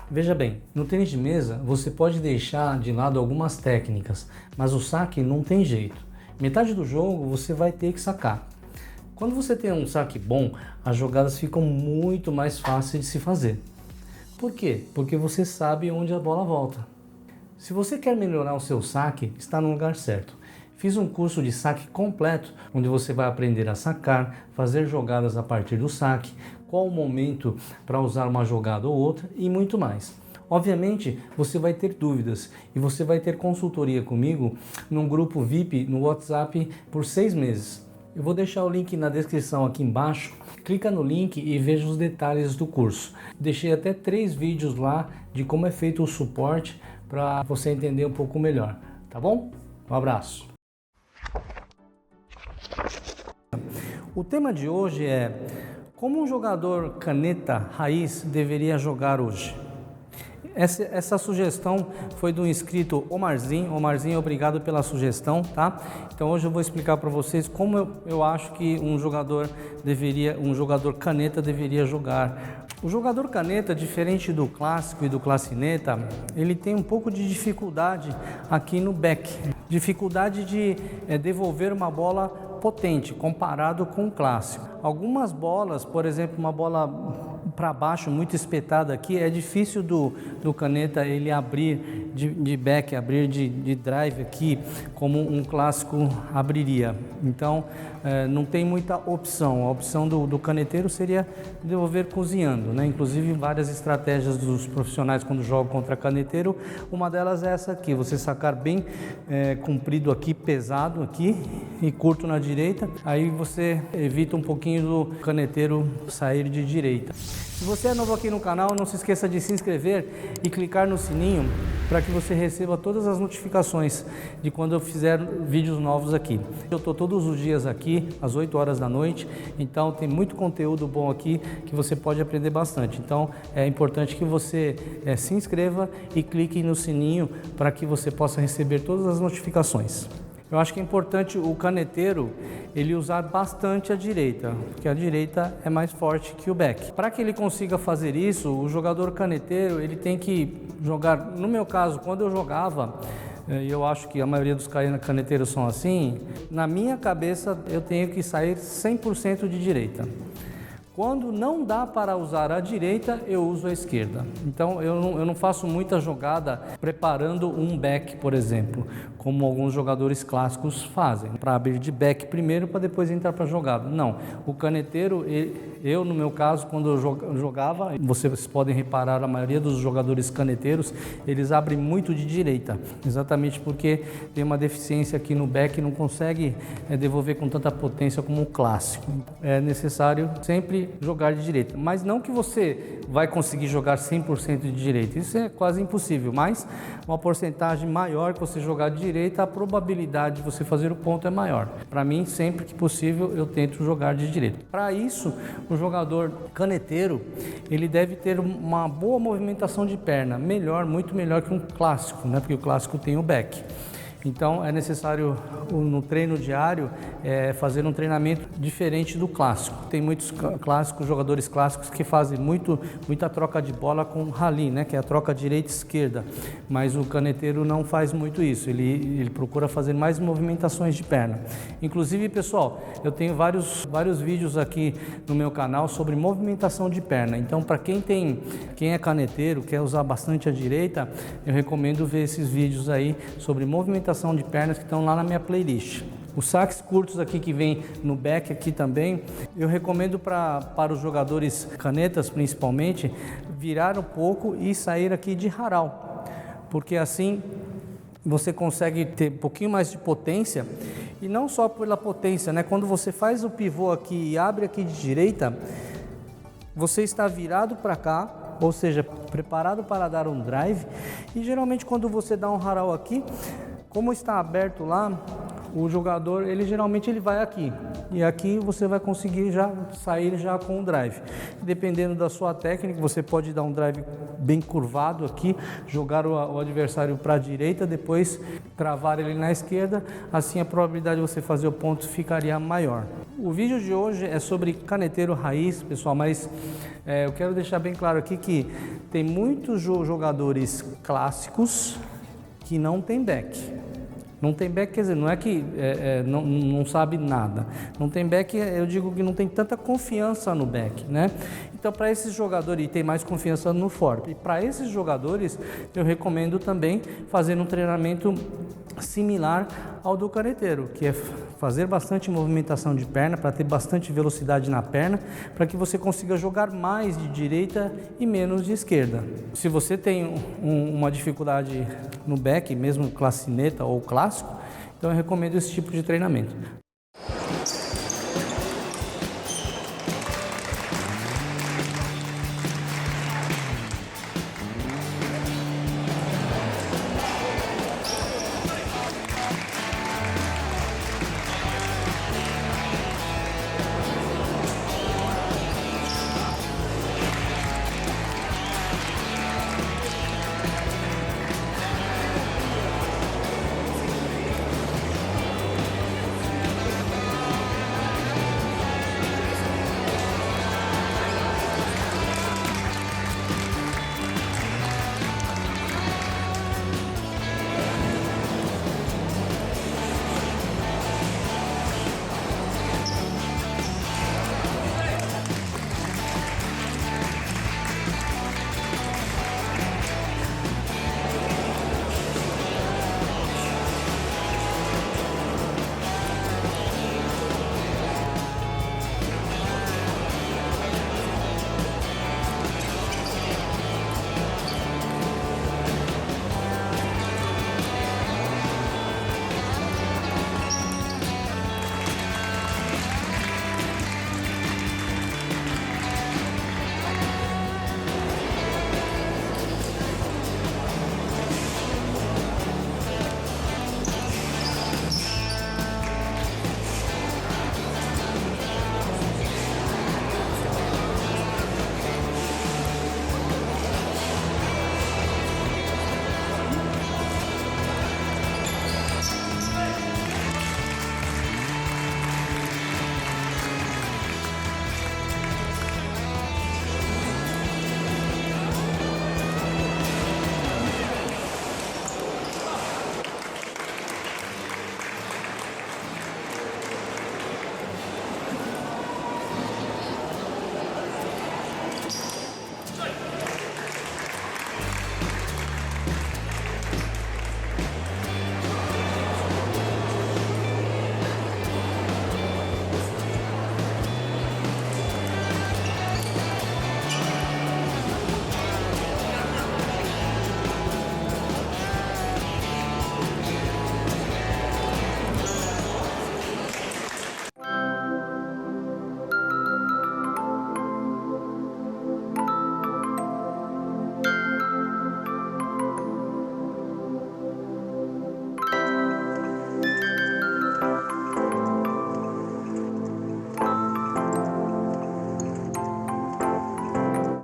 Veja bem, no tênis de mesa você pode deixar de lado algumas técnicas, mas o saque não tem jeito. Metade do jogo você vai ter que sacar. Quando você tem um saque bom, as jogadas ficam muito mais fáceis de se fazer. Por quê? Porque você sabe onde a bola volta. Se você quer melhorar o seu saque, está no lugar certo. Fiz um curso de saque completo, onde você vai aprender a sacar, fazer jogadas a partir do saque, qual o momento para usar uma jogada ou outra e muito mais. Obviamente, você vai ter dúvidas e você vai ter consultoria comigo num grupo VIP no WhatsApp por 6 meses. Eu vou deixar o link na descrição aqui embaixo, clica no link e veja os detalhes do curso. Deixei até 3 vídeos lá de como é feito o suporte para você entender um pouco melhor, tá bom? Um abraço! O tema de hoje é como um jogador caneta raiz deveria jogar hoje. Essa sugestão foi do inscrito Omarzinho. Omarzinho, obrigado pela sugestão, tá? Então hoje eu vou explicar para vocês como eu acho que um jogador caneta deveria jogar. O jogador caneta, diferente do clássico e do classineta, ele tem um pouco de dificuldade aqui no back. Dificuldade de devolver uma bola potente comparado com o clássico. Algumas bolas, por exemplo, uma bola para baixo muito espetada aqui, é difícil do caneta ele abrir de back, abrir de drive aqui como um clássico abriria. Então não tem muita opção. A opção do caneteiro seria devolver cozinhando, né? Inclusive várias estratégias dos profissionais quando jogam contra caneteiro, uma delas é essa aqui, você sacar bem comprido aqui, pesado aqui e curto na direita, aí você evita um pouquinho do caneteiro sair de direita. Se você é novo aqui no canal, não se esqueça de se inscrever e clicar no sininho para que você receba todas as notificações de quando eu fizer vídeos novos aqui. Eu estou todos os dias aqui, às 8 horas da noite, então tem muito conteúdo bom aqui que você pode aprender bastante. Então é importante que você se inscreva e clique no sininho para que você possa receber todas as notificações. Eu acho que é importante o caneteiro ele usar bastante a direita, porque a direita é mais forte que o back. Para que ele consiga fazer isso, o jogador caneteiro ele tem que jogar, no meu caso, quando eu jogava, e eu acho que a maioria dos caneteiros são assim, na minha cabeça eu tenho que sair 100% de direita. Quando não dá para usar a direita, eu uso a esquerda. Então eu não faço muita jogada preparando um back, por exemplo, como alguns jogadores clássicos fazem, para abrir de back primeiro para depois entrar para a jogada. Não, o caneteiro, eu no meu caso, quando eu jogava, vocês podem reparar, a maioria dos jogadores caneteiros, eles abrem muito de direita, exatamente porque tem uma deficiência aqui no back e não consegue devolver com tanta potência como o clássico. É necessário sempre jogar de direita, mas não que você vai conseguir jogar 100% de direita, isso é quase impossível, mas uma porcentagem maior que você jogar de direita, a probabilidade de você fazer o ponto é maior. Para mim, sempre que possível, eu tento jogar de direita. Para isso, o jogador caneteiro, ele deve ter uma boa movimentação de perna, muito melhor que um clássico, né? Porque o clássico tem o back. Então é necessário no treino diário fazer um treinamento diferente do clássico. Tem muitos jogadores clássicos que fazem muita troca de bola com rally, né, que é a troca direita-esquerda, mas o caneteiro não faz muito isso, ele procura fazer mais movimentações de perna. Inclusive, pessoal, eu tenho vários vídeos aqui no meu canal sobre movimentação de perna, então para quem é caneteiro, quer usar bastante a direita, eu recomendo ver esses vídeos aí sobre movimentação de pernas que estão lá na minha playlist. Os saques curtos aqui que vem no back aqui também, eu recomendo para os jogadores canetas principalmente, virar um pouco e sair aqui de haral, porque assim você consegue ter um pouquinho mais de potência, e não só pela potência, né? Quando você faz o pivô aqui e abre aqui de direita, você está virado para cá, ou seja, preparado para dar um drive, e geralmente quando você dá um haral aqui, como está aberto lá, o jogador, geralmente ele vai aqui. E aqui você vai conseguir sair com o drive. Dependendo da sua técnica, você pode dar um drive bem curvado aqui, jogar o adversário para a direita, depois travar ele na esquerda. Assim a probabilidade de você fazer o ponto ficaria maior. O vídeo de hoje é sobre caneteiro raiz, pessoal, mas Eu quero deixar bem claro aqui que tem muitos jogadores clássicos que não tem back. Não tem back, quer dizer, não é que não sabe nada. Não tem back, eu digo que não tem tanta confiança no back, né? Então, para esses jogadores, e tem mais confiança no forward. E para esses jogadores, eu recomendo também fazer um treinamento similar ao do caneteiro, que é fazer bastante movimentação de perna, para ter bastante velocidade na perna, para que você consiga jogar mais de direita e menos de esquerda. Se você tem uma dificuldade no back, mesmo classineta ou clássico, então eu recomendo esse tipo de treinamento.